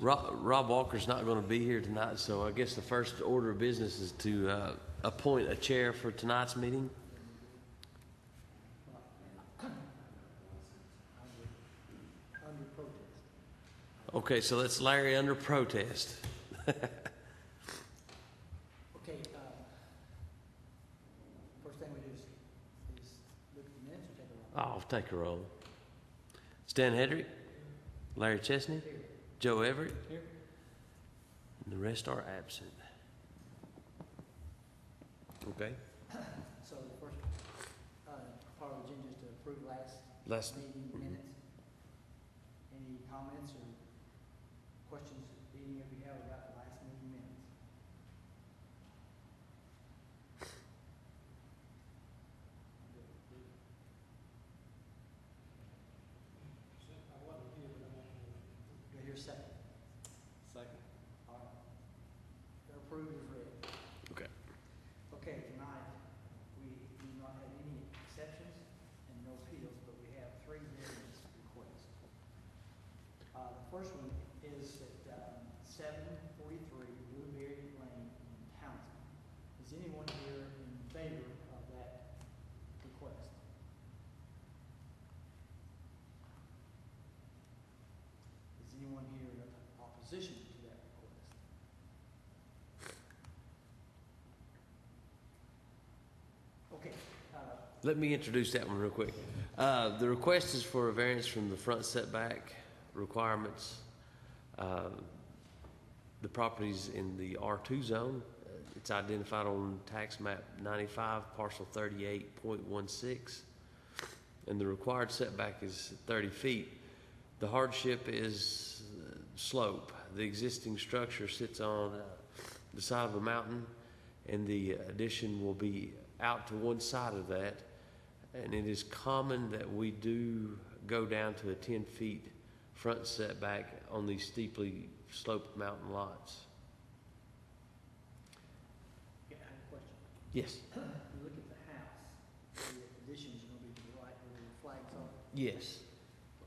Rob Walker's not going to be here tonight, so I guess the first order of business is to appoint a chair for tonight's meeting. Under protest. Okay, so that's Larry under protest. Okay, first thing we do is look at the minutes or take a roll? I'll take a roll. Stan Hedrick, Larry Chesney, Here. Joe Everett, Here. and the rest are absent. Okay. So the first part of the agenda is to approve Last meeting minutes. Any comments or questions any of you have about the last meeting minutes? Do I hear a second? Second. All right. They're approved as read. Okay. Okay, tonight, we do not have any exceptions and no appeals, but we have 3 variance requests. The first one is at 743 Blueberry Lane in Townsend. Is anyone here in favor of that request? Is anyone here in opposition to that request? Okay, Let me introduce that one real quick. The request is for a variance from the front setback requirements. The property's in the R2 zone. It's identified on tax map 95, parcel 38.16. And the required setback is 30 feet. The hardship is slope. The existing structure sits on the side of a mountain, and the addition will be out to one side of that. And it is common that we do go down to a 10 feet front setback on these steeply sloped mountain lots. yeah, I have a question. Yes. You look at the house, the addition's gonna be to the right where the flags are. Yes.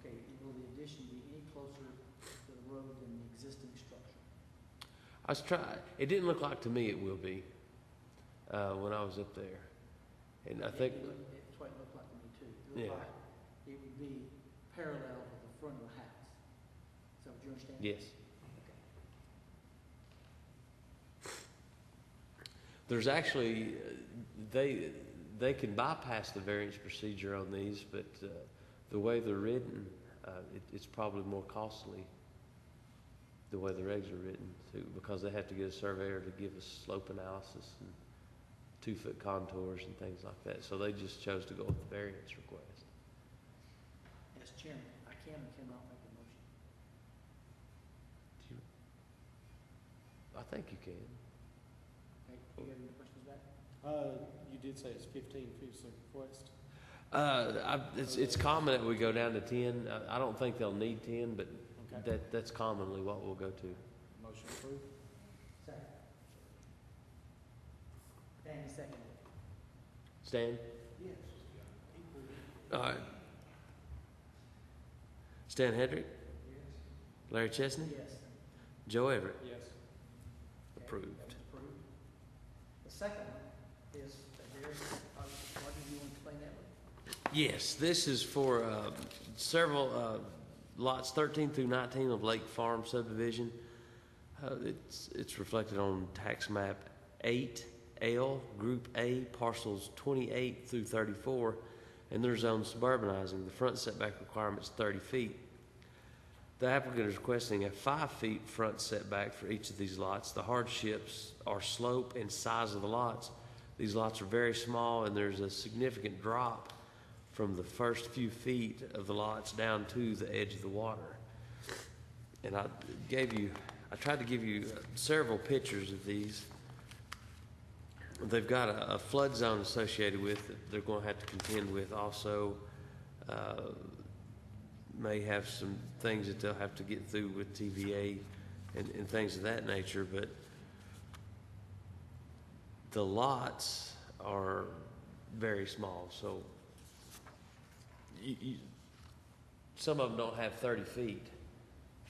Okay, will the addition be any closer to the road than the existing structure? I was trying. It didn't look like to me it will be when I was up there, and I think That's what it looked like to me too. It Yeah. looked like it would be parallel with the front of the house. Is that what you understand? yes. Okay. There's actually they can bypass the variance procedure on these, but the way they're written, it's probably more costly the way the regs are written too, because they have to get a surveyor to give us slope analysis and 2-foot contours and things like that. So they just chose to go with the variance request. As chairman, I can or cannot make a motion. I think you can. Okay, do you have any questions back? You did say it's 15 feet of request. It's common that we go down to 10. I don't think they'll need 10, but Okay. that's commonly what we'll go to. Motion approved. Second. Danny seconded. Stan? Yes. All right. Stan Hedrick? Yes. Larry Chesney? Yes. Joe Everett? Yes. Okay, Approved. that was approved. The second one is that there's, what do you want to explain that one? Yes, this is for several lots 13 through 19 of Lake Farm subdivision. It's reflected on tax map 8L, Group A, parcels 28 through 34, and they're zoned suburbanizing. The front setback requirement is 30 feet. The applicant is requesting a 5 feet front setback for each of these lots. The hardships are slope and size of the lots. These lots are very small, and there's a significant drop from the first few feet of the lots down to the edge of the water. And I tried to give you several pictures of these. They've got a flood zone associated with it they're going to have to contend with. Also, may have some things that they'll have to get through with TVA and things of that nature. But the lots are very small, so some of them don't have 30 feet.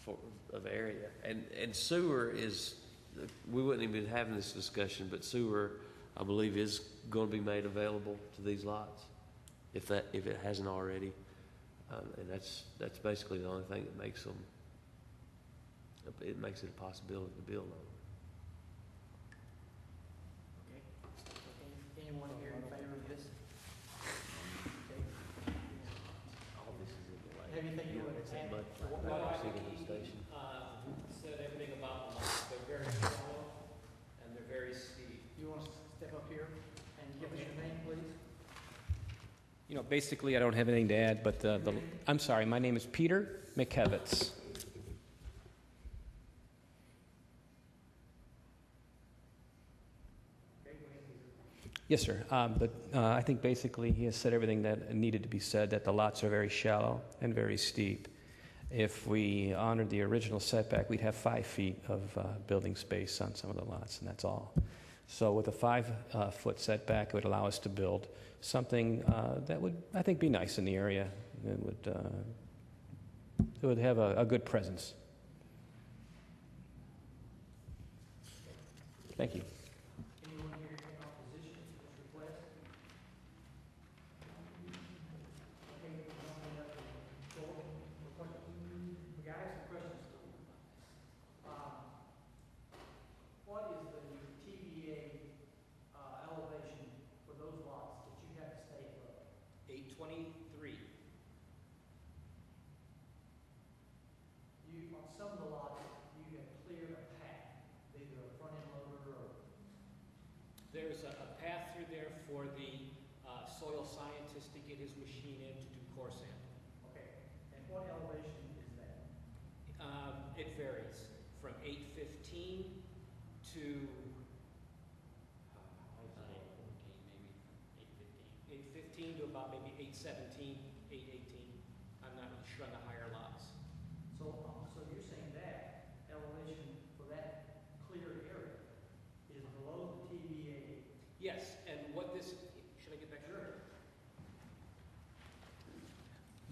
of area. And sewer is, we wouldn't even be having this discussion, but sewer, I believe, is going to be made available to these lots, if it hasn't already. And that's basically the only thing that makes them, it makes it a possibility to build on. Okay. Anyone here in favor of this? Okay. All this is in the way. Have anything you want to add? Station. Said everything about them. They're very shallow and they're very steep. You want to step up here and give us your name, please? You know, basically, I don't have anything to add, but I'm sorry, my name is Peter McKevitz. Yes, sir. But I think basically he has said everything that needed to be said, that the lots are very shallow and very steep. If we honored the original setback, we'd have 5 feet of building space on some of the lots, and that's all. So with a 5-foot setback, it would allow us to build something that would, I think, be nice in the area. It would have a good presence. Thank you. Anyone here in opposition to this request? Okay, we don't have enough to go for questions. Okay, I have some questions. What is the TVA elevation for those lots that you have to stay above? 823. You, on some of the lots, you have cleared a path, either a front-end loader or, There's a path through there for the soil scientist to get his machine in to do core sampling. okay, and what elevation is that? It varies from 815 to 815 to about maybe 817, 818. I'm not really sure on the higher lots. So you're saying that elevation for that cleared area is below the TVA? Yes, and what this, should I get back to Sure.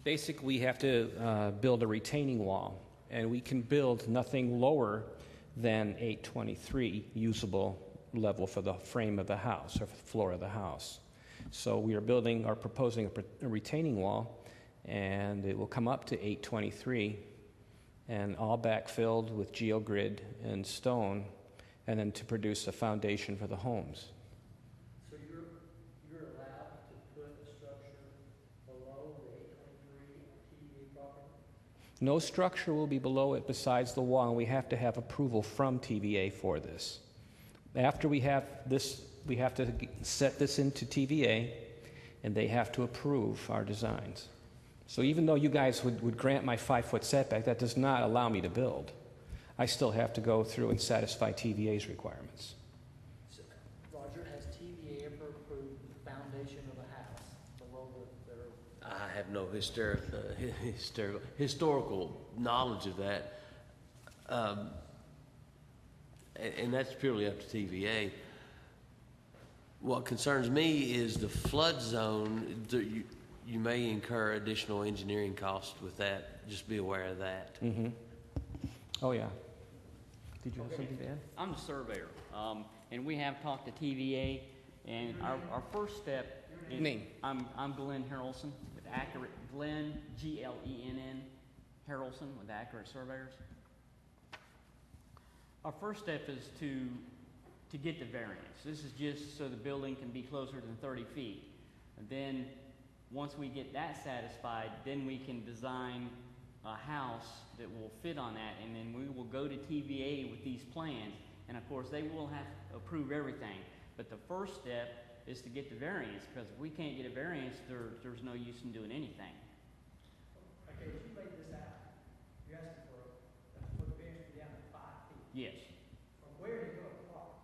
Basically, we have to build a retaining wall, and we can build nothing lower than 823 usable level for the frame of the house or for the floor of the house. So we are building or proposing a retaining wall, and it will come up to 823 and all backfilled with geogrid and stone, and then to produce a foundation for the homes. So you're allowed to put a structure below the 823 TVA property? No structure will be below it besides the wall, and we have to have approval from TVA for this. After we have this, we have to set this into TVA, and they have to approve our designs. So even though you guys would grant my 5-foot setback, that does not allow me to build. I still have to go through and satisfy TVA's requirements. Roger, has TVA ever approved the foundation of a house below their? I have no historical knowledge of that. And that's purely up to TVA. What concerns me is the flood zone. You may incur additional engineering costs with that. Just be aware of that. Mm-hmm. Oh, yeah. Did you have something to add? I'm the surveyor, and we have talked to TVA, and our first step is... Name? I'm Glenn Harrelson with Accurate, Glenn, Glenn Harrelson with Accurate Surveyors. Our first step is to get the variance. This is just so the building can be closer than 30 feet. And then, once we get that satisfied, then we can design a house that will fit on that, and then we will go to TVA with these plans, and of course they will have to approve everything. But the first step is to get the variance, because if we can't get a variance, there's no use in doing anything. Okay, you laid this out. You're asking for the variance to be down to 5 feet. Yes, From where do you go to park?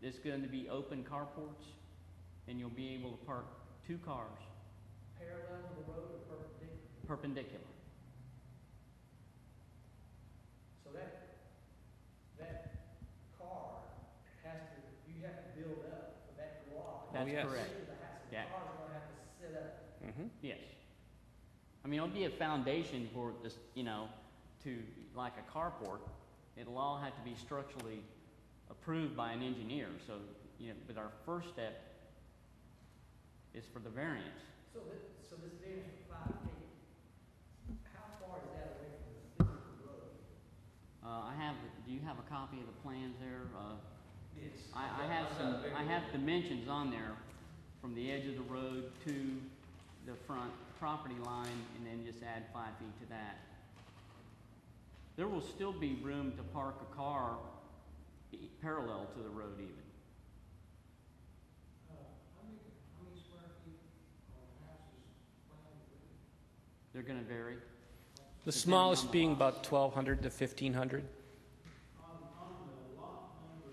it's going to be open carports, and you'll be able to park 2 cars Parallel to the road or perpendicular? perpendicular. So that car has to, you have to build up for that garage. That's yes. correct. To the house. The Yeah. car's gonna have to sit up. Mm-hmm. Yes. I mean, it'll be a foundation for this, to, like a carport, it'll all have to be structurally approved by an engineer. So, you know, but our first step is for the variance. So this variance for 5 feet, how far is that away from the physical road? Do you have a copy of the plans there? Yes. I have dimensions on there from the edge of the road to the front property line, and then just add 5 feet to that. There will still be room to park a car parallel to the road even. How many square feet are houses planned to be? They're gonna vary. The Depending smallest on the being lot. about 1,200 to 1,500. On the lot number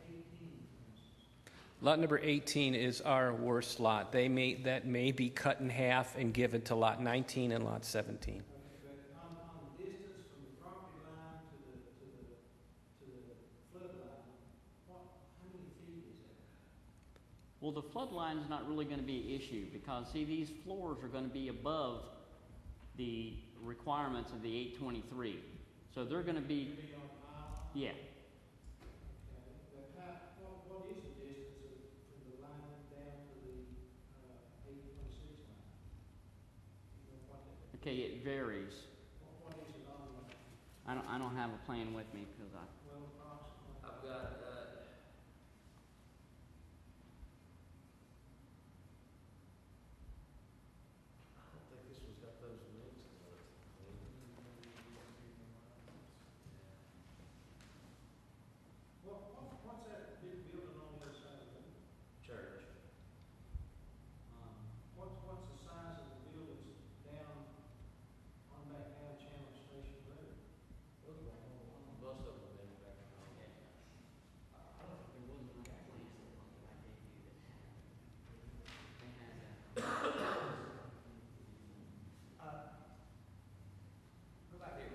18, for instance. Lot number 18 is our worst lot. That may be cut in half and given to lot 19 and lot 17. But on the distance from the property line to the flood line, how many feet is that? Well, the flood line is not really gonna be an issue, because see, these floors are gonna be above the requirements of the 823. So they're gonna be, On the mile? yeah, But what is the distance from the line down to the 826 line? You know, okay, it varies. what is it on the, I don't have a plan with me, because well, approximately? I've got, I don't think this one's got those links on it. What's that big building on the other side of the road? Church. What's the size of the buildings down on back down Channel Station Road? Most of them been back on. Go back here,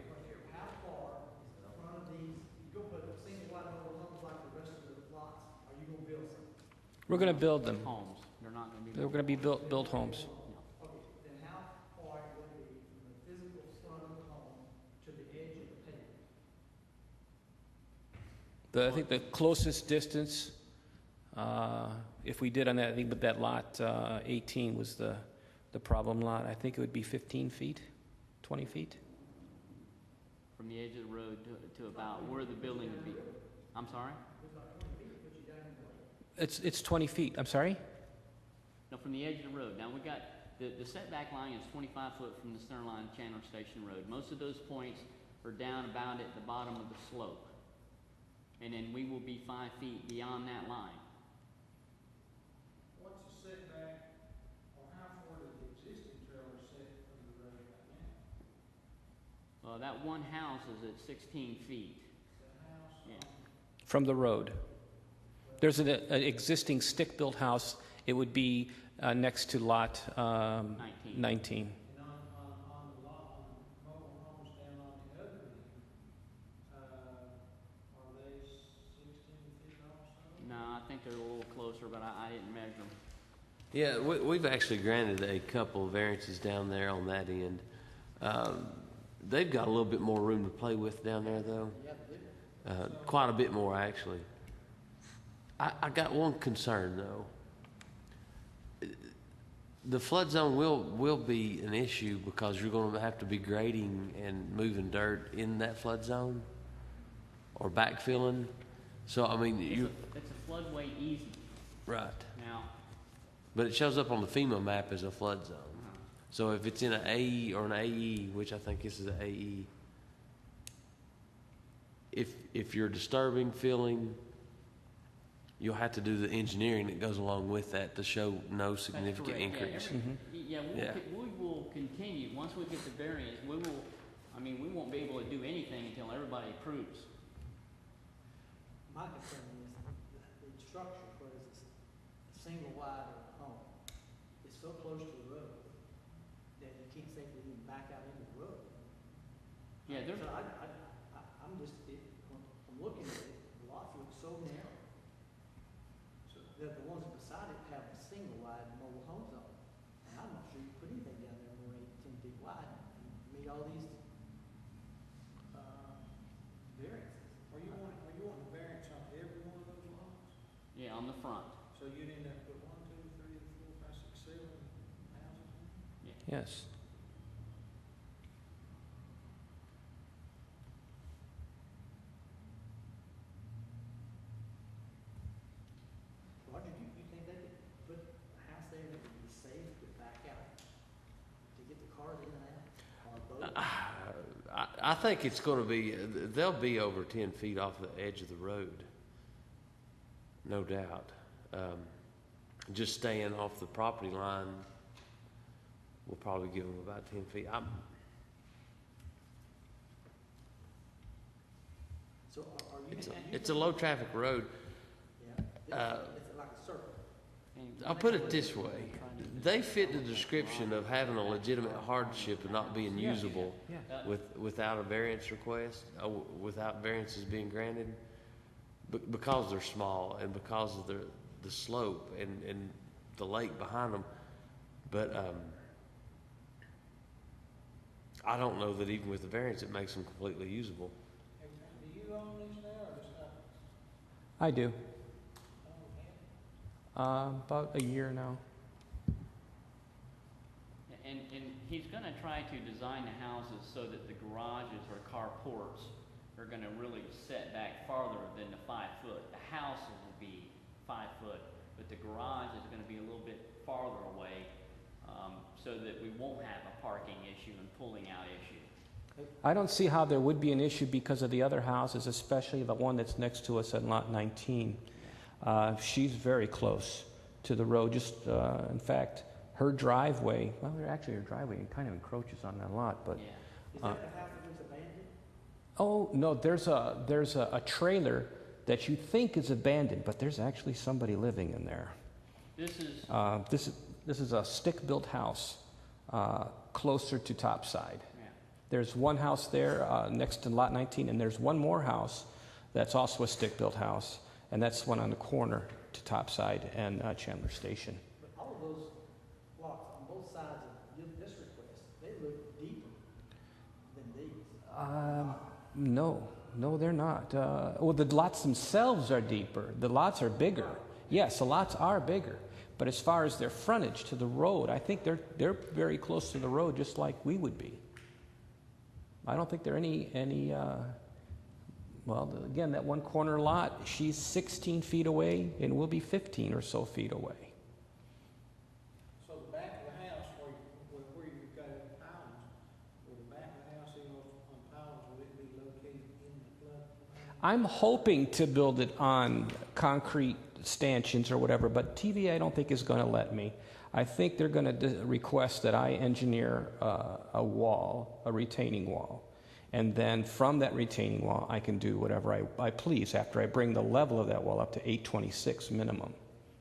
how far in front of these, you go put single wide mobile homes like the rest of the lots, are you gonna build some? We're going to build them. homes, they're not gonna be. They're going to be built homes. Okay, then how far would it be from the physical front of the home to the edge of the pavement? I think the closest distance, if we did on that, I think with that lot 18 was the problem lot. I think it would be 15 feet, 20 feet. From the edge of the road to about where the building would be. I'm sorry? It's 20 feet. I'm sorry? No, from the edge of the road. Now, we got, the setback line is 25 foot from the center line of Chandler Station Road. Most of those points are down about at the bottom of the slope. And then we will be 5 feet beyond that line. What's the setback, or how far does the existing trailer set from the road right now? That one house is at 16 feet. The house Yeah. From the road. There's an existing stick-built house. It would be next to lot 19. 19. and on the lot, on the mobile homes down on the other end, are they 16 feet also? No, I think they're a little closer, but I didn't measure them. Yeah, we've actually granted a couple of variances down there on that end. They've got a little bit more room to play with down there, though. Quite a bit more, actually. I got one concern, though. The flood zone will be an issue because you're going to have to be grading and moving dirt in that flood zone or backfilling. So, I mean, you It's a floodway easement. right. Now, But it shows up on the FEMA map as a flood zone. So if it's in an AE or an AE, which I think this is an AE, if you're disturbing, filling, you'll have to do the engineering that goes along with that to show no significant correct. increase. Yeah, we will continue, once we get the variance, we won't be able to do anything until everybody approves. My concern is the structure, where it's a single wide home, it's so close to the road that you can't safely even back out into the road. Yeah, there's, So I'm just, I'm looking at it, the lots look so narrow. So the ones beside it have a single wide mobile home zone. And I'm not sure you can put anything down there more than 10 feet wide and meet all these Yes. Roger, do you think they could put a house there that would be safe to back out, to get the cars in and out, or boat? I think it's going to be, they'll be over 10 feet off the edge of the road, no doubt. Just staying off the property line will probably give them about 10 feet. So are you? It's a low-traffic road. Yeah, it's like a circle. I'll put it this way. They fit the description of having a legitimate hardship and not being usable without a variance request, without variances being granted, because they're small and because of the slope and the lake behind them. But I don't know that even with the variance it makes them completely usable. Do you own these now, or just not? I do. About a year now. And he's gonna try to design the houses so that the garages or carports are gonna really set back farther than the 5 foot. The houses will be 5 foot, but the garage is gonna be a little bit farther away, so that we won't have a parking issue and pulling out issue. I don't see how there would be an issue because of the other houses, especially the one that's next to us at lot 19. She's very close to the road. Just, in fact, her driveway, well, actually her driveway kind of encroaches on that lot, but... Yeah. Is that the house that was abandoned? Oh, no, there's a trailer that you think is abandoned, but there's actually somebody living in there. This is a stick-built house closer to Topside. Yeah. There's one house there next to lot 19, and there's one more house that's also a stick-built house, and that's one on the corner to Topside and Chandler Station. But all of those lots on both sides of this request, they look deeper than these. No, they're not. Well, the lots themselves are deeper. The lots are bigger. Yes, the lots are bigger. But as far as their frontage to the road, I think they're very close to the road, just like we would be. I don't think there are any well, again, that one corner lot, she's 16 feet away, and we'll be 15 or so feet away. So the back of the house, where you've got it Powell's, where the back of the house is on Powell's, will it be located in the flood? I'm hoping to build it on concrete stanchions or whatever, but TVA I don't think is going to let me. I think they're going to request that I engineer a wall, a retaining wall. And then from that retaining wall, I can do whatever I please after I bring the level of that wall up to 826 minimum,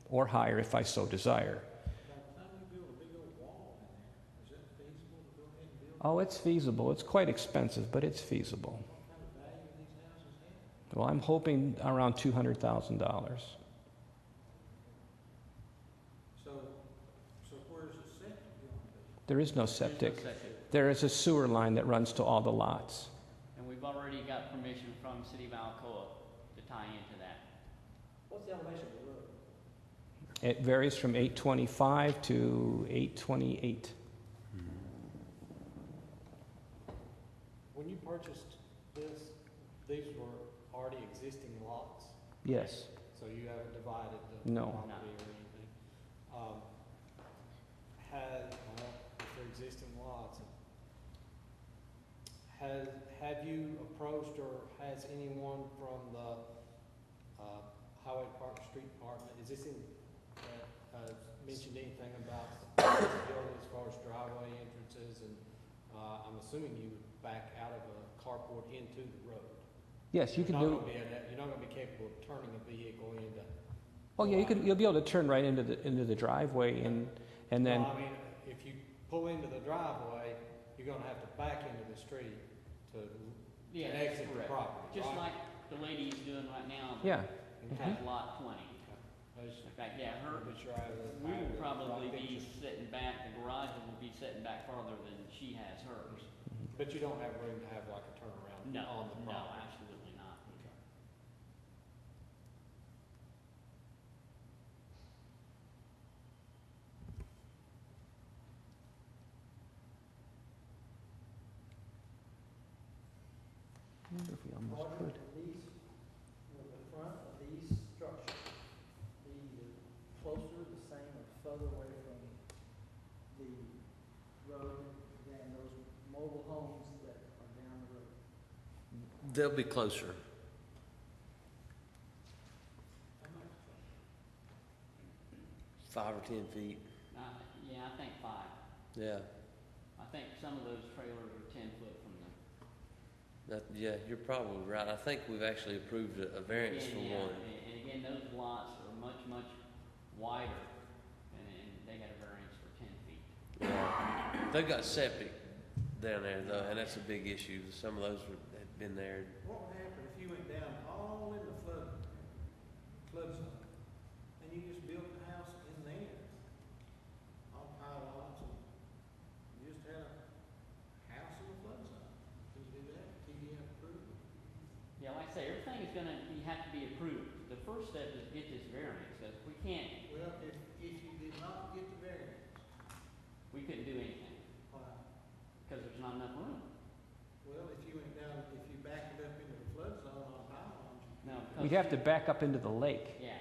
or higher if I so desire. By the time you build a big old wall in there, is that feasible to go ahead and build? Oh, it's feasible. It's quite expensive, but it's feasible. What kind of value do these houses have? Well, I'm hoping around $200,000. So where's the septic going to be? There is no There's no septic. septic. There is a sewer line that runs to all the lots. And we've already got permission from City of Alcoa to tie into that. What's the elevation of the road? It varies from 825 to 828. When you purchased this, these were already existing lots, Yes. so you haven't divided the No. property or anything. If they're existing lots, have you approached or has anyone from the Highway Park Street Department, is this in, mentioned anything about the building as far as driveway entrances, and I'm assuming you would back out of a carport into the road? Yes, you can You're do. not gonna you're not gonna be capable of turning a vehicle into. Oh yeah, you'll be able to turn right into the driveway and then. Well, I mean, if you pull into the driveway, you're gonna have to back into the street to Yeah, that's exit the correct. property, Just right? like the lady is doing right now. Yeah. Has lot 20. I just- In fact, yeah, her, But you're out of the- we out of will the probably right be picture. sitting back, the garage will be sitting back farther than she has hers. But you don't have room to have like a turnaround on the No, property? no, absolutely not. Okay. road than those mobile homes that are down the road? They'll be closer. How much? 5 or 10 feet. Yeah, I think 5. Yeah. I think some of those trailers are 10 foot from the. Yeah, you're probably right. I think we've actually approved a variance for Yeah, one. and again, those lots are much, much wider, and they got a variance for 10 feet. Yeah. They've got septic down there though, and that's a big issue. Some of those had been there. What would happen if you went down all in the flood zone, and you just built a house in there, on pylons, and you just had a house in the flood zone? Can you do that? TDF approved? Yeah, like I say, everything is gonna have to be approved. The first step is get this variance, because we can't, Well, if you did not get the variance, we couldn't do anything, why? because there's not enough room. Well, if you went down, if you backed it up into the flood zone on pylons. No, We'd because, have to back up into the lake. yeah,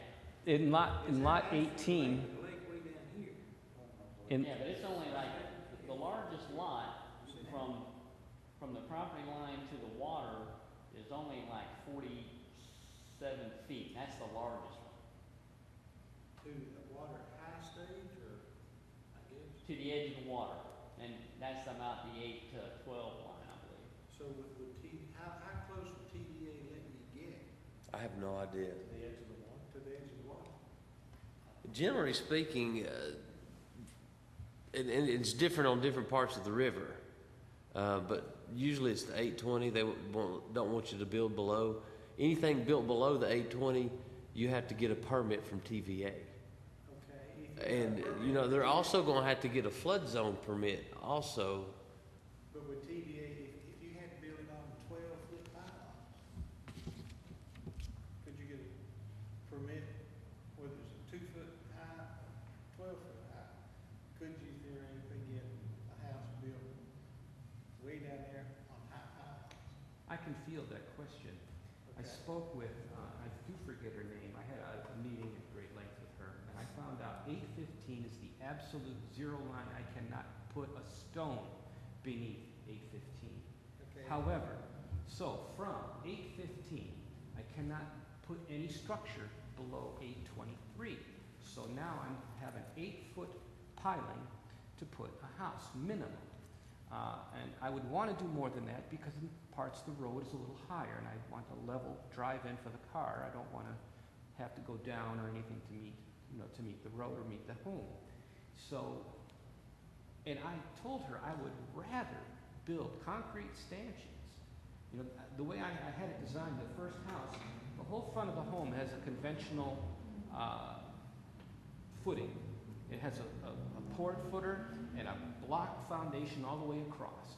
In lot 18, The lake way down here. in, yeah, but it's only like, the largest lot from the property line to the water is only like 47 feet. That's the largest one. To the water high stage, or, I guess? To the edge of the water, and that's about the 8 to 12 line, I believe. So how close would TDA let you get? I have no idea. To the edge of the water? To the edge of the water. Generally speaking, and it's different on different parts of the river, but usually it's the 820. They don't want you to build below. Anything built below the 820, you have to get a permit from TVA. Okay. If you And, got a permit, you know, they're also going to have to get a flood zone permit also. But with TDA, if you had to build it on 12-foot pylons, could you get a permit, whether it's a 2-foot high, 12-foot high? Could you theoretically get a house built way down there on high pylons? I can field that question. I Okay. spoke with, I do forget her name, I had a meeting at great length with her, and I found out 815 is the absolute zero line. I cannot put a stone beneath 815. Okay. However, so from 815, I cannot put any structure below 823. So now I have an 8-foot piling to put a house, minimum. And I would want to do more than that because in parts the road is a little higher and I want a level drive-in for the car. I don't want to have to go down or anything to meet, to meet the road or meet the home. So, and I told her I would rather build concrete stanchions. The way I had it designed, the first house, the whole front of the home has a conventional footing. It has a poured footer and a block foundation all the way across.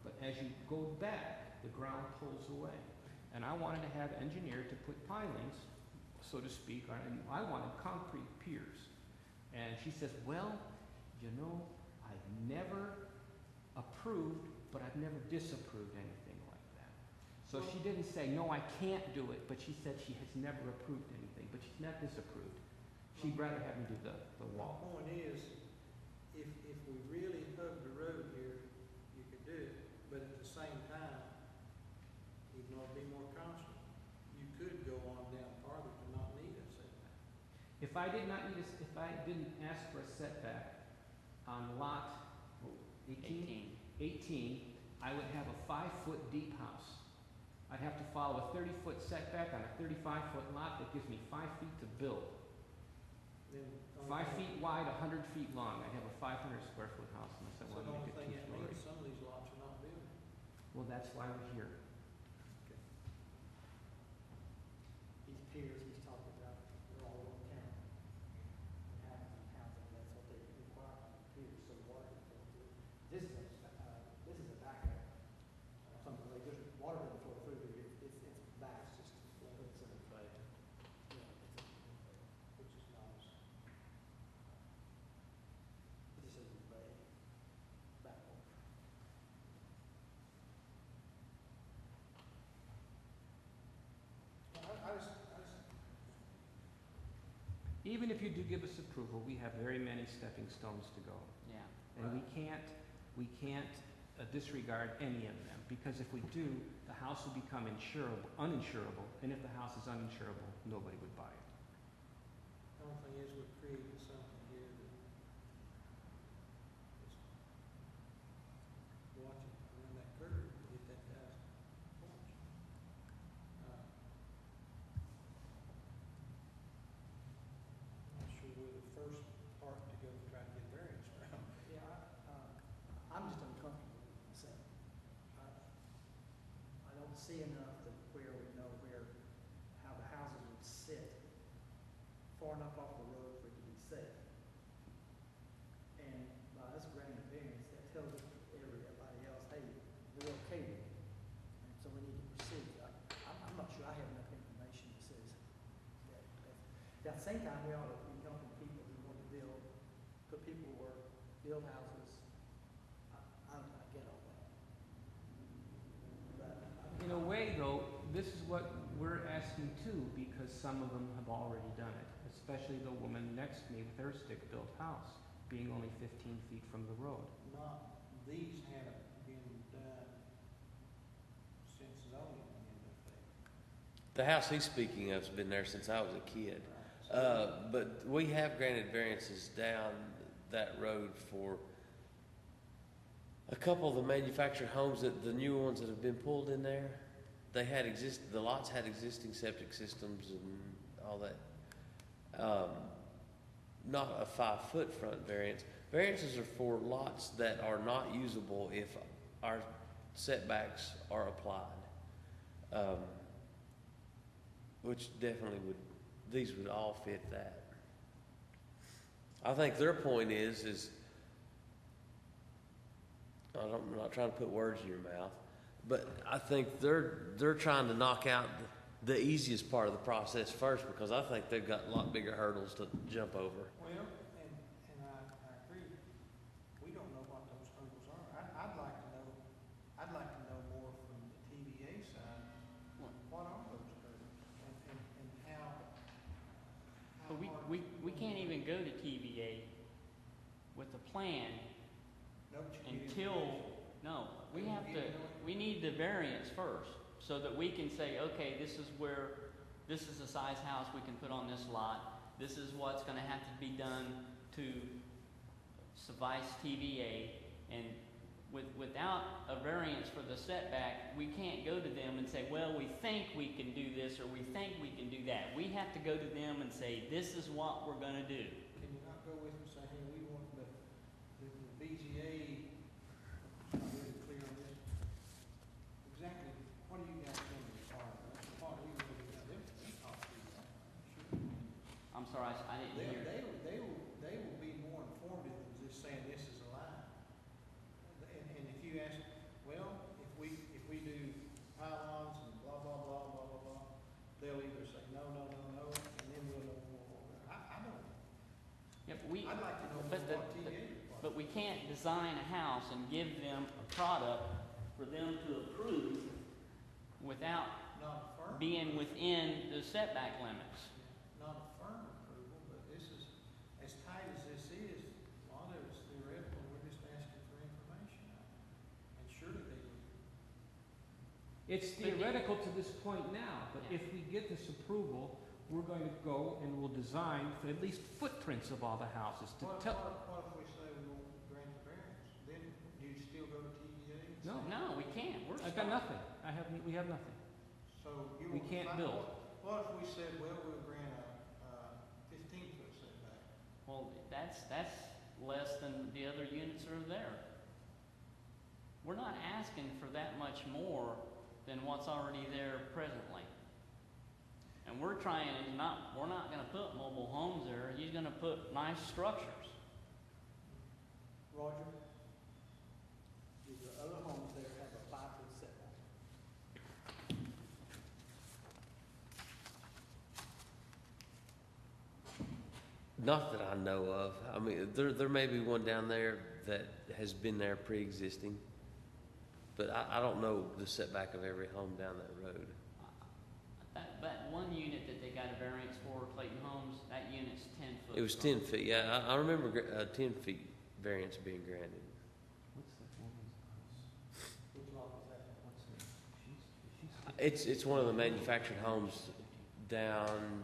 But as you go back, the ground pulls away. And I wanted to have engineered to put pilings, so to speak, and I wanted concrete piers. And she says, well, I've never approved, but I've never disapproved anything like that. So she didn't say, no, I can't do it, but she said she has never approved anything, but she's not disapproved. She'd rather have me do the wall. My point is, if we really hug the road here, you could do it, but at the same time, even though it'd be more costly, you could go on down farther to not need a setback. If I didn't ask for a setback on lot 18, I would have a 5-foot deep house. I'd have to follow a 30-foot setback on a 35-foot lot that gives me 5 feet to build. Then 5 feet wide, 100 feet long. I have a 500 square foot house unless I So want the to only make thing it that 2 means, stories. some of these lots are not built. Well, that's why we're here. These piers he's talking about, they're all over town. Housing, that's what they require, piers, so water can flow through. This is a backup, something like, there's water doesn't flow through, but it's back, it's just, it's a, which is nice. This is a bay, backwater. I was, Even if you do give us approval, we have very many stepping stones to go. Yeah. And we can't We can't disregard any of them, because if we do, the house will become uninsurable, and if the house is uninsurable, nobody would buy it. The only thing is we're creating something here that is watching around that curve to hit that 1,000 points. Not sure we're the first part to go try to get variance around. Yeah, I'm just uncomfortable with myself. I don't see enough that where we know how the houses would sit far enough off the road for it to be safe. And by us granting a variance, that tells everybody else, hey, we're okay with it. And so we need to proceed. I'm not sure I have enough information that says that. At the same time, we ought to be helping people who want to put people to work, build houses. I get all that. But In a way, though, this is what we're asking too, because some of them have already done it, especially the woman next to me with her stick-built house, being only 15 feet from the road. These haven't been done since zoning went into effect. The house he's speaking of has been there since I was a kid. But we have granted variances down that road for a couple of the manufactured homes, that the new ones that have been pulled in there. The lots had existing septic systems and all that. Not a 5-foot front variance. Variances are for lots that are not usable if our setbacks are applied. Which definitely these would all fit that. I think their point is I'm not trying to put words in your mouth, but I think they're trying to knock out the easiest part of the process first, because I think they've got a lot bigger hurdles to jump over. Well, and I agree. We don't know what those hurdles are. I'd like to know more from the TVA side. What are those hurdles and how But hard? we can't even go to TVA with a plan until, no, we need the variance first, so that we can say, okay, this is the size house we can put on this lot, this is what's gonna have to be done to suffice TVA, and without a variance for the setback, we can't go to them and say, well, we think we can do this, or we think we can do that. We have to go to them and say, this is what we're gonna do. Can you not go with and say, hey, we want the BZA, I'm not really clear on this. Exactly, what do you guys think is part of that? What do you really got them talk to you about? Sure. I'm sorry, I didn't hear. They will be more informative than just saying this is a line. And if you ask, well, if we do pylons and blah, blah, blah, blah, blah, blah, they'll either say no, no, no, no, and then we'll know more. I don't, Yep, I'd like to know more but what TA requires. But we can't design a house and give them a product for them to approve without Not a firm. being within the setback limits. Not a firm approval, but this is, as tight as this is, a lot of it's theoretical, we're just asking for information. And surely they would. It's theoretical to this point now, but if we get this approval, we're going to go and we'll design for at least footprints of all the houses to What tell. if we say we won't grant the variance? Then do you still go to TVA? and No. say- No, we can't. We're I've got stuck. nothing. We have nothing. So you We want can't to build. What if we said, well, we'll grant a 15-foot setback? Well, that's less than the other units that are there. We're not asking for that much more than what's already there presently. And we're not gonna put mobile homes there. He's gonna put nice structures. Roger, do the other homes there have a 5-foot setback? Not that I know of. I mean, there may be one down there that has been there pre-existing, but I don't know the setback of every home down that road. That one unit that they got a variance for, Clayton Homes, that unit's 10 foot. It was 10 feet. Yeah, I remember a 10 feet variance being granted. What's the It's one of the manufactured homes down,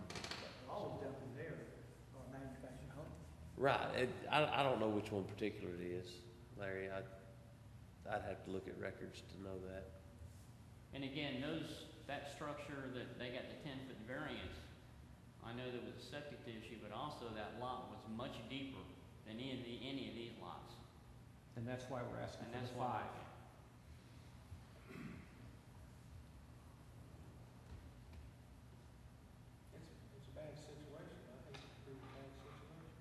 All of them there are manufactured homes. right, I don't know which one particular it is, Larry, I'd have to look at records to know that. And again, that structure that they got the 10-foot variance, I know there was a septic issue, but also that lot was much deeper than any of these lots. And that's why we're asking And for that's the why. 5. It's a bad situation. I think it's a pretty bad situation.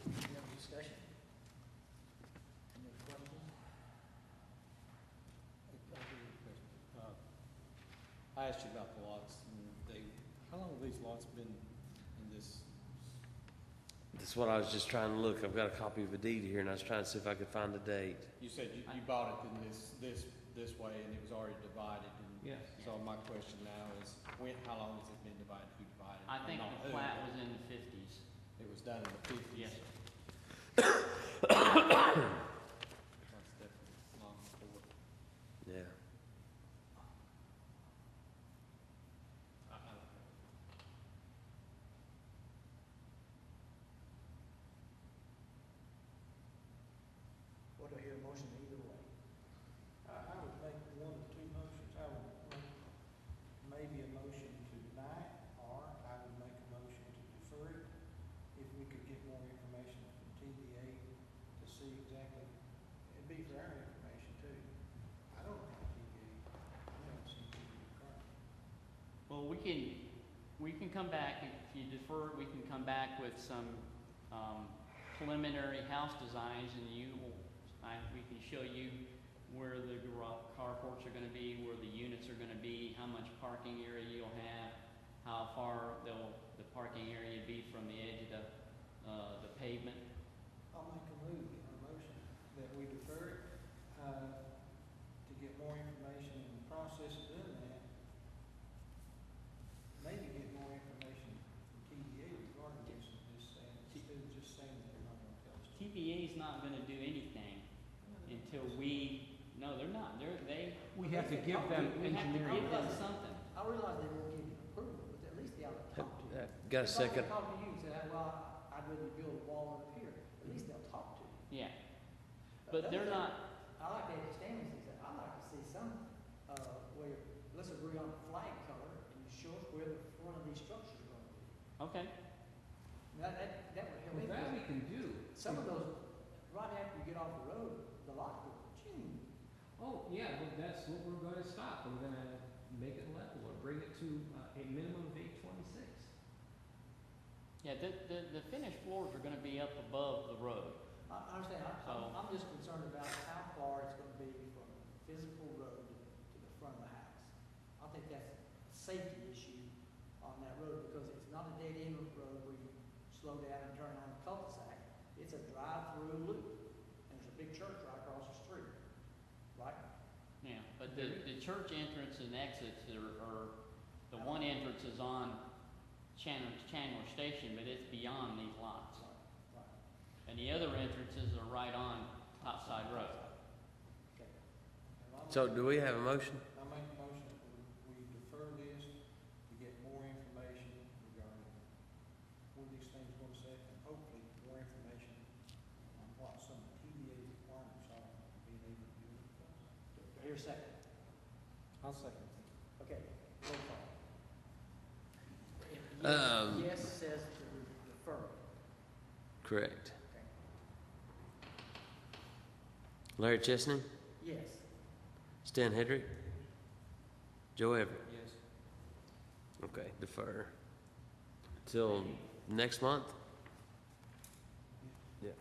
Any other discussion? Any other questions? I asked you about the lots, and how long have these lots been in this? That's what I was just trying to look, I've got a copy of a deed here, and I was trying to see if I could find a date. You said you bought it in this way, and it was already divided, and Yes. so my question now is, how long has it been divided, who divided? I it, think not the who? plat was in the 50s. It was done in the fifties? Yes, sir. That's definitely long before. Yeah. I don't know. What do I hear a motion either way? I would make one of two motions. I would make maybe a motion to deny it, or I would make a motion to defer it. If we could get more information from TVA to see exactly, it'd be for our information too. I don't know TVA, I haven't seen TVA card. Well, we can come back, if you defer, we can come back with some preliminary house designs, and we can show you where the carports are gonna be, where the units are gonna be, how much parking area you'll have, how far the parking area be from the edge of the pavement. I'll make a motion that we defer it, to get more information in the process of doing that. Maybe get more information from TVA regarding this, instead of just saying that they're not gonna tell us. TPA's not gonna do anything until no, they're not, We have to give them we have to engineering. give them something. I realize they won't give you approval, but at least they ought to talk to you. Got a second? If I talk to you and say, well, I'd rather build a wall up here, at least they'll talk to you. Yeah, but they're not, I like Andy Stanley's, he said, I'd like to see some, where, let's agree on a flag color and show us where the front of these structures are going to be. okay. That would help. Well, that we can do. Some of those, right after you get off the road, the lot goes, ching. Oh, yeah, well, that's what we're gonna stop. We're gonna make it level or bring it to a minimum of 826. Yeah, the finished floors are gonna be up above the road. I understand, So- I'm just concerned about how far it's gonna be from the physical road to the front of the house. I think that's a safety issue on that road, because it's not a dead-end road where you slow down and turn on the cul-de-sac. It's a drive-through loop, and there's a big church right across the street, right? Yeah, but the church entrance and exits are, the one entrance is on Chandler Station, but it's beyond these lots. Right. And the other entrances are right on Topside Road. Okay. So do we have a motion? I make a motion that we defer this to get more information regarding where these things are going to set, and hopefully more information on what some of the TVA requirements are to being able to do it. Here's a second. I'll second. Okay, roll call. Yes says to defer. Correct. Okay. Larry Chesney, Yes. Stan Hedrick, Joe Everett. Yes. Okay, defer. Till next month? Yeah.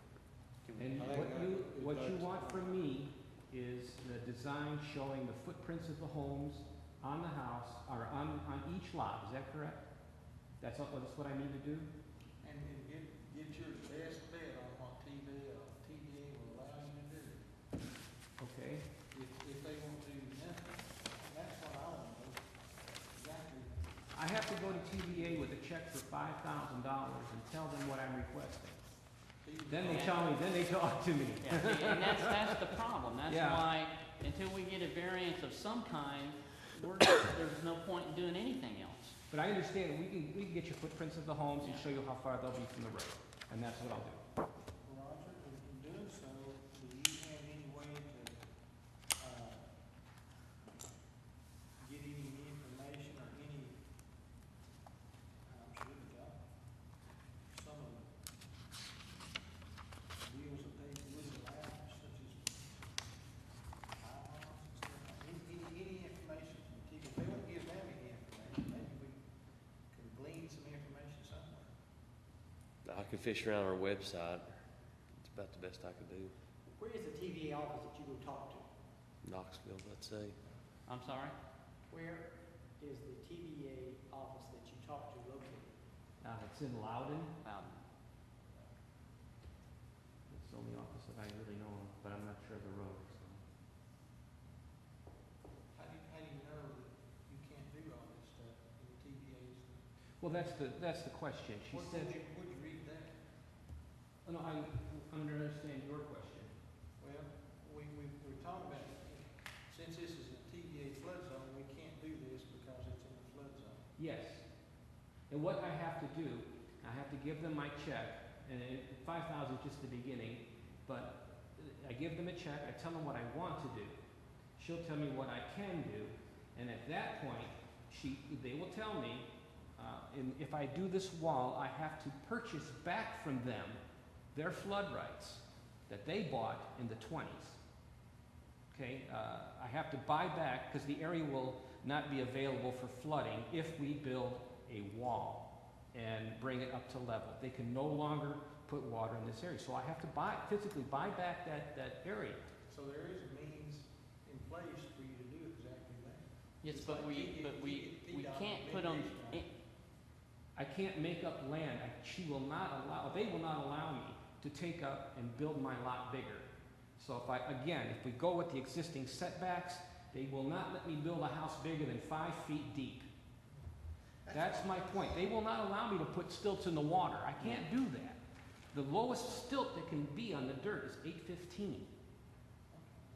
And I think what you that's want from me is the design showing the footprints of the homes on the house, or on each lot, is that correct? That's what I need to do? And get your best bet on what TVA will allow you to do. Okay. If they won't do nothing, that's what I want to know. Exactly. I have to go to TVA with a check for $5,000 and tell them what I'm requesting. Then they tell me, then they talk to me. Yeah, see, and that's the problem. That's Yeah. why, until we get a variance of some kind, there's no point in doing anything else. But I understand, we can get you footprints of the homes and show you how far they'll be from the road, and that's what I'll do. Roger, in doing so, do you have any way to, get any information or any, I'm sure we got some of the deals that they would allow, such as bylaws and stuff, any information from TV? If they won't give them any information, maybe we can glean some information somewhere. I could fish around our website. It's about the best I could do. Where is the TVA office that you go talk to? Knoxville, let's say. I'm sorry? Where is the TVA office that you talk to located? It's in Loudon. Loudon. It's the only office that I really know of, but I'm not sure of the road, so. How do you know that you can't do all this stuff in TVA's? Well, that's the question. She said, Would you read that? oh, no, I'm understand your question. Well, we're talking about, since this is a TVA flood zone, we can't do this because it's in the flood zone. Yes. And what I have to do, I have to give them my check, and 5,000 is just the beginning, but I give them a check, I tell them what I want to do. She'll tell me what I can do, and at that point, they will tell me, and if I do this wall, I have to purchase back from them their flood rights that they bought in the 20s. Okay, I have to buy back, because the area will not be available for flooding if we build a wall and bring it up to level. They can no longer put water in this area. So I have to physically buy back that area. So there is a means in place for you to do exactly that. Yes, It's but like we TDOT can't put them, mitigation. I can't make up land. They will not allow me to take up and build my lot bigger. So if we go with the existing setbacks, they will not let me build a house bigger than 5 feet deep. That's my point. They will not allow me to put stilts in the water. I can't do that. The lowest stilt that can be on the dirt is 815.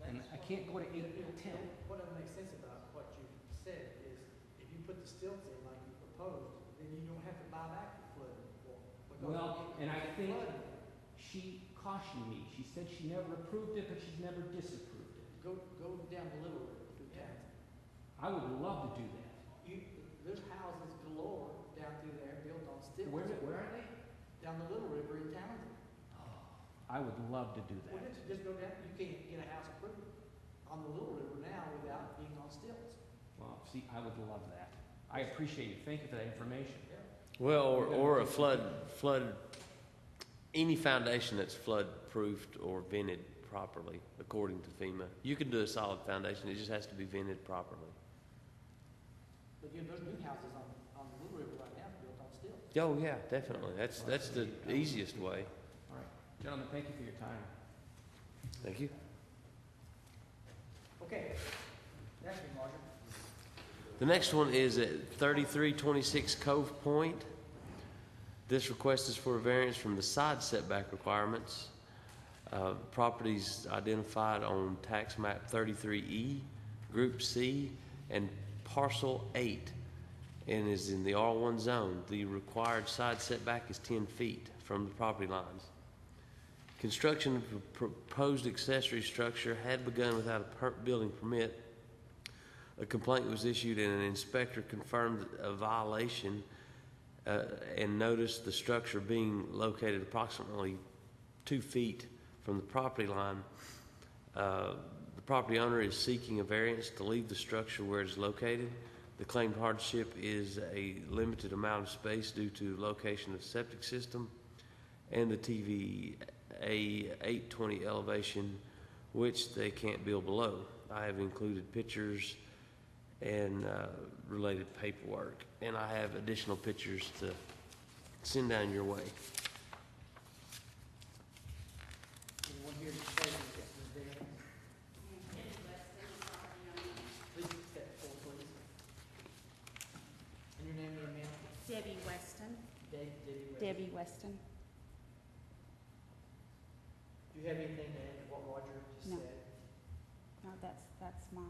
And I can't go to 810. What doesn't make sense about what you said is, if you put the stilts in like you proposed, then you don't have to buy back the flood wall. because Well, it- and I it's think flooded. she cautioned me. She said she never approved it, but she's never disapproved it. Go down the Little River through town. I would love to do that. There's houses galore down through there built on stilts. Where are they? Down the Little River in Townsend. I would love to do Well, that. just go down, you can't get a house approved on the Little River now without being on stilts. Well, see, I would love that. I appreciate it. Thank you for that information. Well, or a flood, any foundation that's flood-proofed or vented properly, according to FEMA. You can do a solid foundation, it just has to be vented properly. But there's new houses on the Little River right now built on stilts. Oh, yeah, definitely. That's the easiest way. All right. Gentlemen, thank you for your time. Thank you. Okay, next one, Margaret. The next one is at 3326 Cove Point. This request is for a variance from the side setback requirements. Properties identified on tax map 33E, Group C, and Parcel 8, and is in the R1 zone. The required side setback is 10 feet from the property lines. Construction of the proposed accessory structure had begun without a building permit. A complaint was issued and an inspector confirmed a violation and noticed the structure being located approximately 2 feet from the property line. The property owner is seeking a variance to leave the structure where it is located. The claimed hardship is a limited amount of space due to location of the septic system and the TVA 820 elevation, which they can't build below. I have included pictures and related paperwork, and I have additional pictures to send down your way. Debbie Weston. Do you have anything to add to what Roger just No. said? No, that's my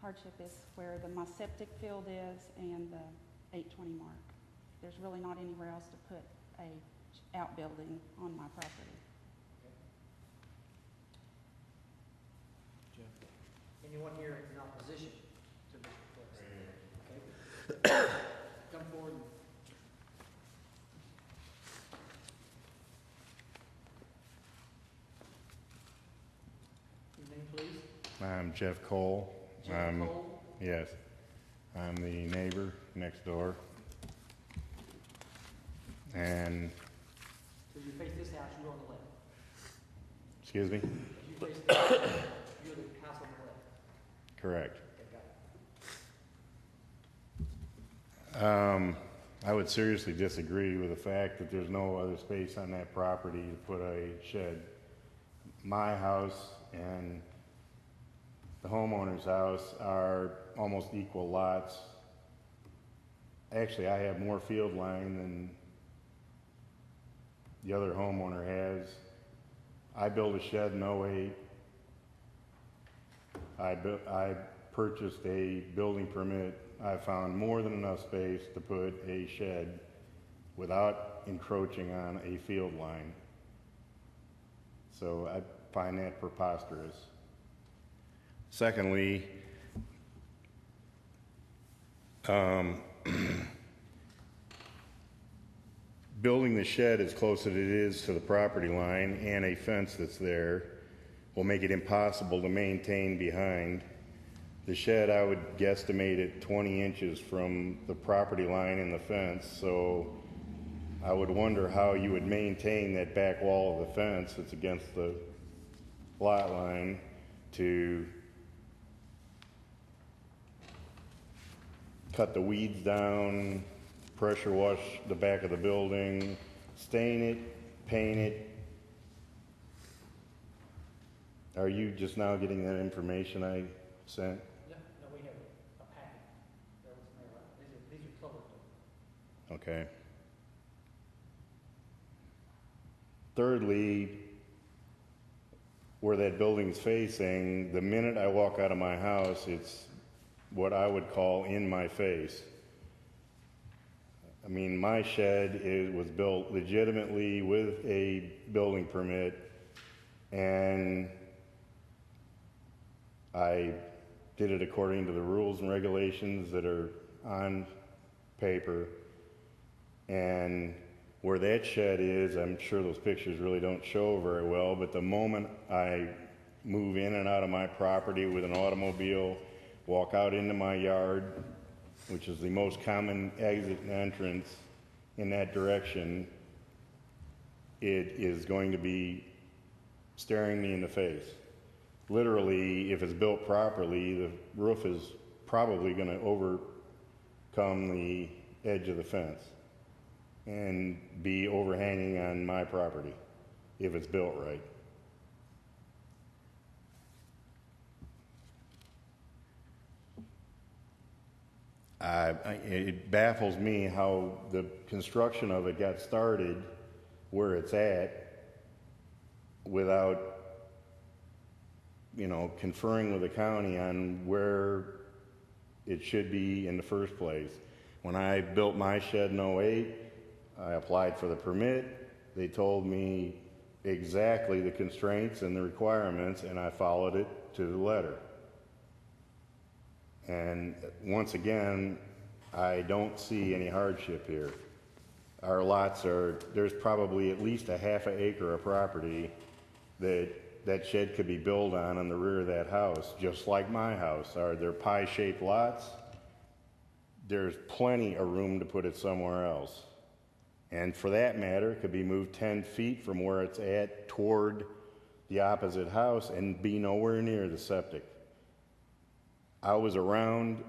hardship is where my septic field is and the 820 mark. There's really not anywhere else to put a outbuilding on my property. Anyone here in opposition to this request? Okay. Come forward. Your name, please? I'm Jeff Cole. Jeff Cole? Yes. I'm the neighbor next door. And, So you face this house, you're on the left. excuse me? As you face this house, you're the house on the left. Correct. Okay, got it. I would seriously disagree with the fact that there's no other space on that property to put a shed. My house and the homeowner's house are almost equal lots. Actually, I have more field line than the other homeowner has. I built a shed in '08. I purchased a building permit. I found more than enough space to put a shed without encroaching on a field line. So I find that preposterous. Secondly, building the shed as close as it is to the property line and a fence that's there will make it impossible to maintain behind. The shed, I would guesstimate it 20 inches from the property line and the fence, so I would wonder how you would maintain that back wall of the fence that's against the lot line to cut the weeds down, pressure wash the back of the building, stain it, paint it. Are you just now getting that information I sent? No, we have a packet. That was mailed out. These are colored though. Okay. Thirdly, where that building's facing, the minute I walk out of my house, it's what I would call in my face. I mean, my shed was built legitimately with a building permit, and I did it according to the rules and regulations that are on paper. And where that shed is, I'm sure those pictures really don't show very well, but the moment I move in and out of my property with an automobile, walk out into my yard, which is the most common exit and entrance in that direction, it is going to be staring me in the face. Literally, if it's built properly, the roof is probably going to overcome the edge of the fence and be overhanging on my property if it's built right. It baffles me how the construction of it got started where it's at without, conferring with the county on where it should be in the first place. When I built my shed in '08, I applied for the permit. They told me exactly the constraints and the requirements, and I followed it to the letter. And once again, I don't see any hardship here. Our lots there's probably at least a half an acre of property that shed could be built on the rear of that house, just like my house. They're pie-shaped lots. There's plenty of room to put it somewhere else. And for that matter, it could be moved 10 feet from where it's at toward the opposite house and be nowhere near the septic. I was around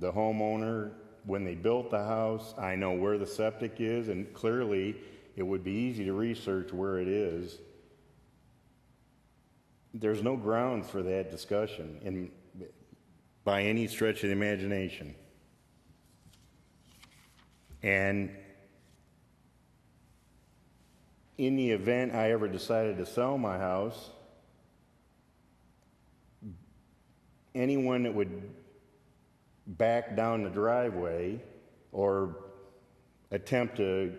the homeowner when they built the house. I know where the septic is, and clearly it would be easy to research where it is. There's no grounds for that discussion by any stretch of the imagination. And in the event I ever decided to sell my house, anyone that would back down the driveway or attempt to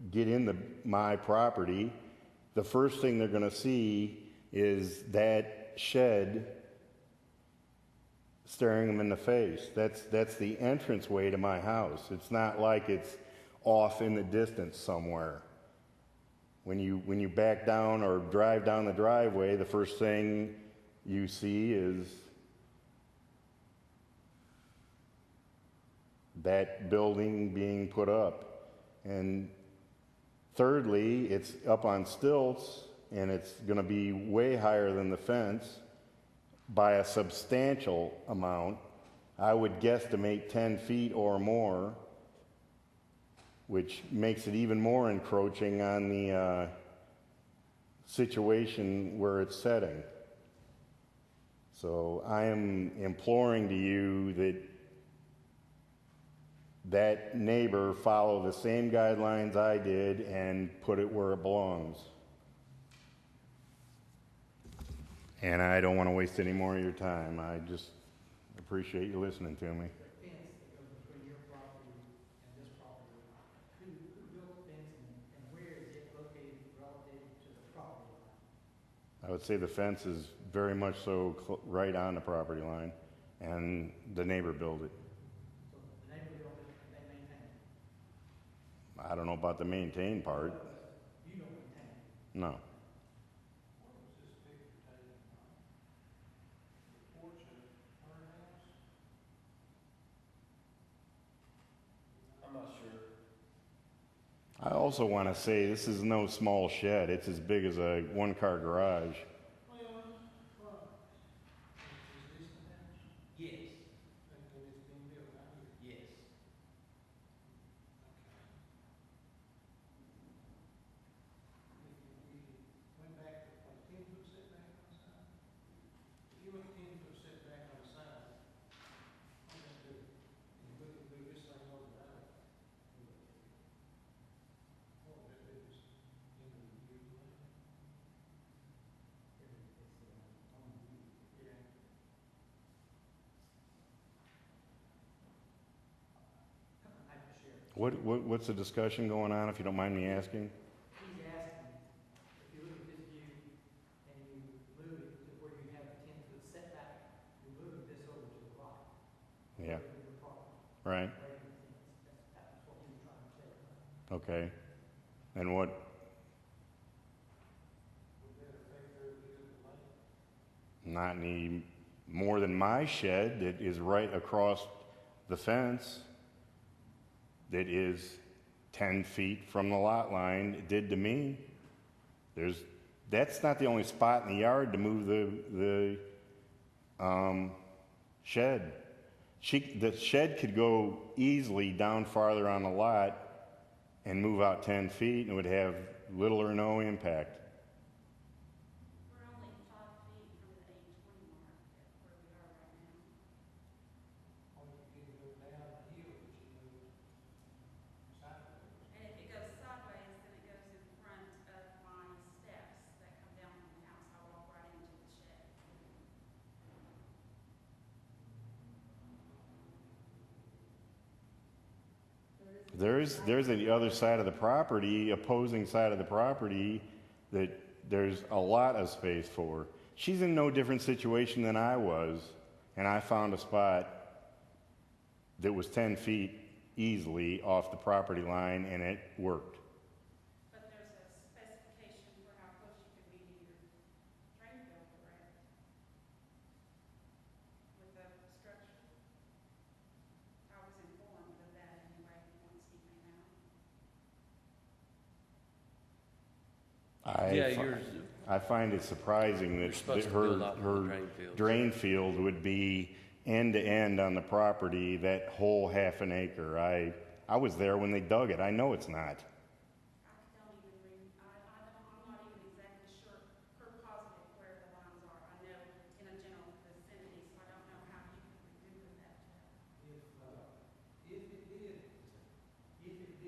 get into my property, the first thing they're going to see is that shed staring them in the face. That's the entranceway to my house. It's not like it's off in the distance somewhere. When you back down or drive down the driveway, the first thing you see is that building being put up. And thirdly, it's up on stilts, and it's going to be way higher than the fence by a substantial amount. I would guesstimate 10 feet or more, which makes it even more encroaching on the situation where it's setting. So I am imploring to you that neighbor follow the same guidelines I did and put it where it belongs. And I don't want to waste any more of your time. I just appreciate you listening to me. The fence that goes between your property and this property, who built the fence and where is it located relative to the property line? I would say the fence is very much so right on the property line, and the neighbor built it. So the neighbor built it and they maintain it? I don't know about the maintain part. You don't maintain it? No. What was this picture taken from? The porch of her house? I'm not sure. I also want to say this is no small shed. It's as big as a one-car garage. Well, right. Is this the house? Yes. And it's being built out here? Yes. If you went back to a 10-foot setback on the side, if you went 10-foot setback on the side, what would that do? And you look this thing over the alley. What would that do? Just into the view of the land? Yeah. I have to share. What's the discussion going on, if you don't mind me asking? He's asking, if you look at this view and you move it to where you have the 10-foot setback, you move this over to the right. Yeah, Over your property, right, away from the fence. That's what he was trying to clarify. okay. And what, Would that affect their view of the land? not any more than my shed that is right across the fence, that is 10 feet from the lot line, did to me. That's not the only spot in the yard to move the shed. The shed could go easily down farther on the lot and move out 10 feet and it would have little or no impact. We're only 5 feet from the 820 mark where we are right now. Or you could go down the hill, but you move sideways. And if it goes sideways, then it goes in front of my steps that come down from the house. I walk right into the shed. There's the other side of the property, opposing side of the property, that there's a lot of space for. She's in no different situation than I was, and I found a spot that was 10 feet easily off the property line, and it worked. But there's a specification for how close you can be to your drain field, correct? With the structure. I was informed of that anyway, once he came out. Yeah, yours, I find it surprising you're that supposed to her, build off her the drain field. drain field would be end to end on the property, that whole half an acre. I was there when they dug it. I know it's not. I don't even I'm not even exactly sure per positive where the lines are. I know in a general vicinity, so I don't know how you could remember that. If it did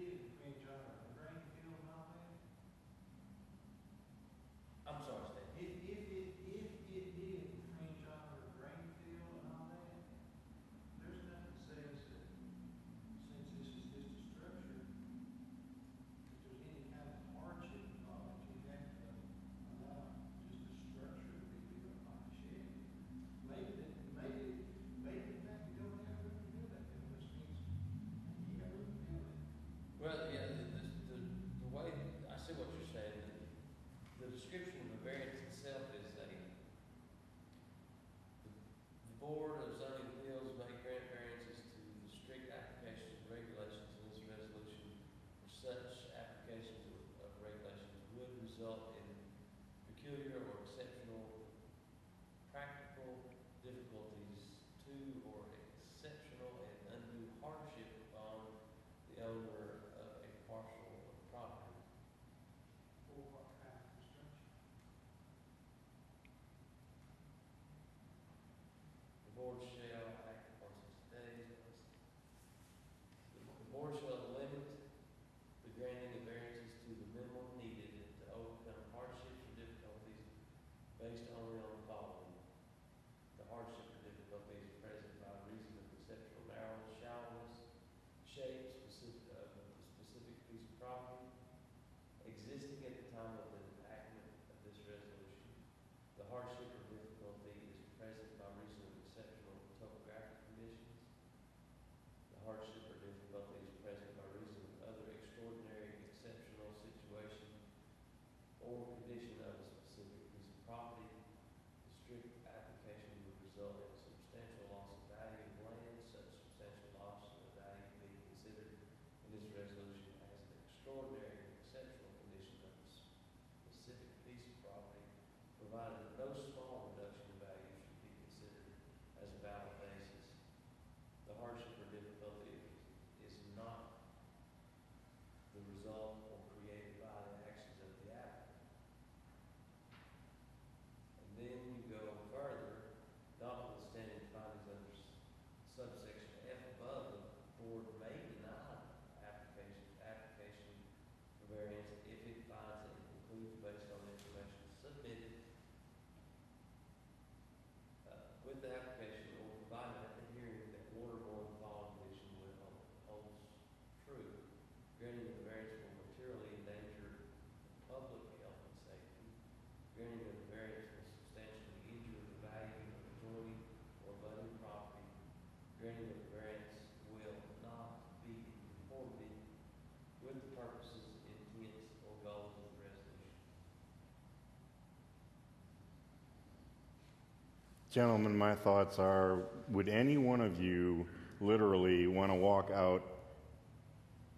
Gentlemen, my thoughts are, would any one of you literally want to walk out,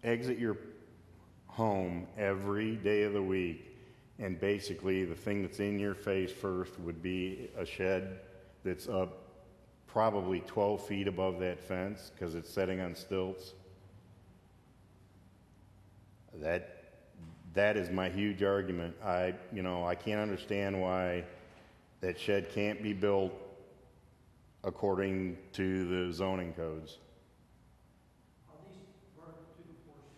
exit your home every day of the week, and basically the thing that's in your face first would be a shed that's up probably 12 feet above that fence because it's setting on stilts? That is my huge argument. I can't understand why that shed can't be built according to the zoning codes. Are these vertical two floors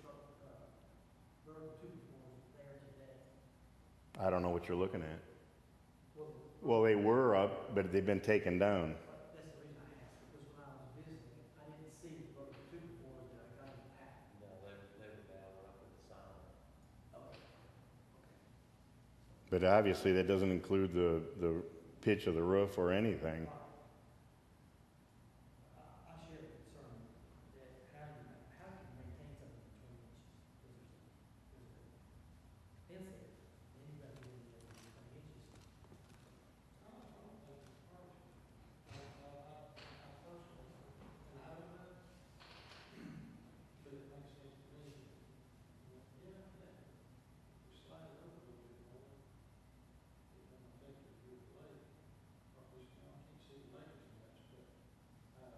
there today? I don't know what you're looking at. Well, Well, they were up, but they've been taken down. that's the reason I asked, because when I was visiting, I didn't see the vertical two floors that I got in the pack. No, they were down when I put the sign on. Okay. But obviously, that doesn't include the pitch of the roof or anything. I share the concern that how can you maintain something between inches? There's a fence there, anybody can do it between inches. I don't think it's hard. I personally, and I don't know, but it makes sense to me. Yeah, we slide it over a little bit more. It doesn't affect the view of the lake. Or at least, I can't see the lake as much, but,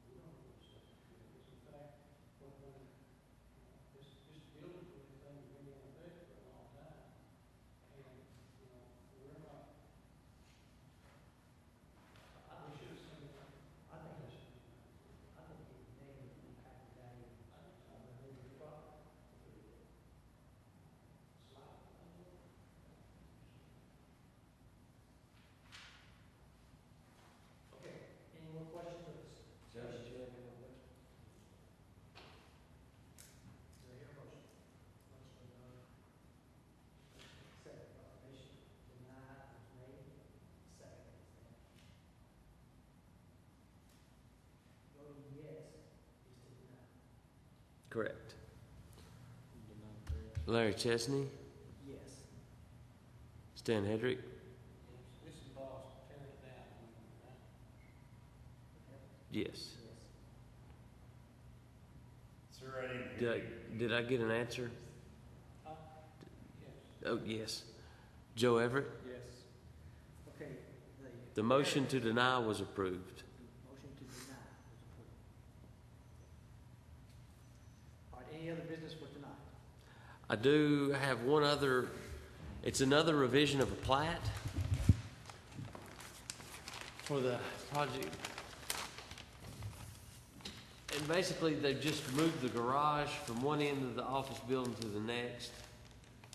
we don't know what septic field is. In fact, this building, everything has been in effect for a long time. And, we're not, we should have seen it. I think it negatively impacted value of the neighbor's property. Okay, any more questions or discussion? Judge, you have any more questions? Do I hear a motion? Second, proclamation denied was made, second is that. Voting yes is to deny. Correct. Larry Chesney, Yes. Stan Hedrick, This involves tearing it down, right? yes. Yes. Sir, I didn't hear you. Did I get an answer? Yes. Oh, yes. Joe Everett, Yes. Okay, the motion to deny was approved. motion to deny was approved. All right, any other business for tonight? I do have one other, it's another revision of a plat for the project. And basically, they've just moved the garage from one end of the office building to the next,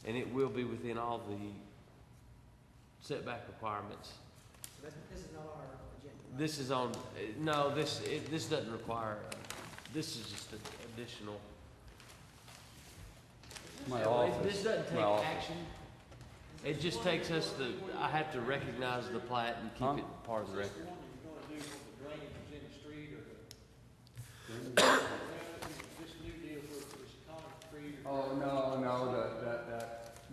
and it will be within all the setback requirements. So this is not on our agenda. right? This is on, no, this doesn't require, this is just an additional. My So office. This doesn't take My office. action. It just takes us to, I have to recognize the plat and Huh? keep it part of the Is this record. the one you're gonna do with the drainage is in the street or the? This new deal with this concrete or? Oh,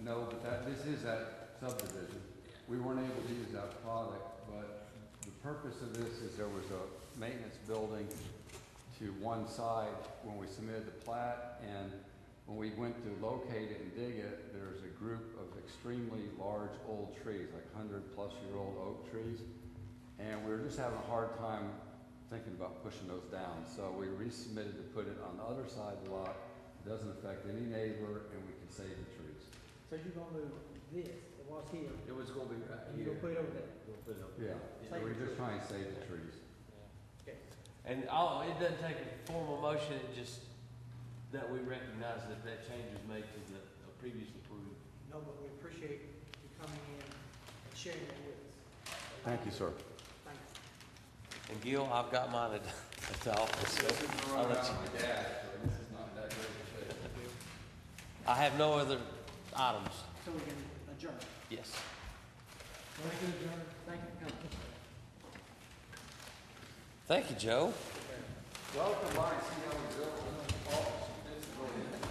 no, but this is that subdivision. We weren't able to use that product, but the purpose of this is there was a maintenance building to one side when we submitted the plat, and when we went to locate it and dig it, there's a group of extremely large old trees, like 100-plus-year-old oak trees, and we were just having a hard time thinking about pushing those down. So we resubmitted to put it on the other side of the lot. It doesn't affect any neighbor, and we can save the trees. So you're gonna move this, that was here, It was gonna be right and you're gonna put it over there? Yeah, so we're just trying to save the trees. Okay. And it doesn't take a formal motion, it just, that we recognize that that change was made to the previously approved. No, but we appreciate you coming in and sharing that with us. Thank you, sir. Thank you. And Gil, I've got mine at the office, so I'll let you. my dash, so this is not that great a shape. I have no other items, So we can adjourn. yes. Thank you, adjourn. Thank you for coming. Thank you, Joe. Welcome by, see how we built the office.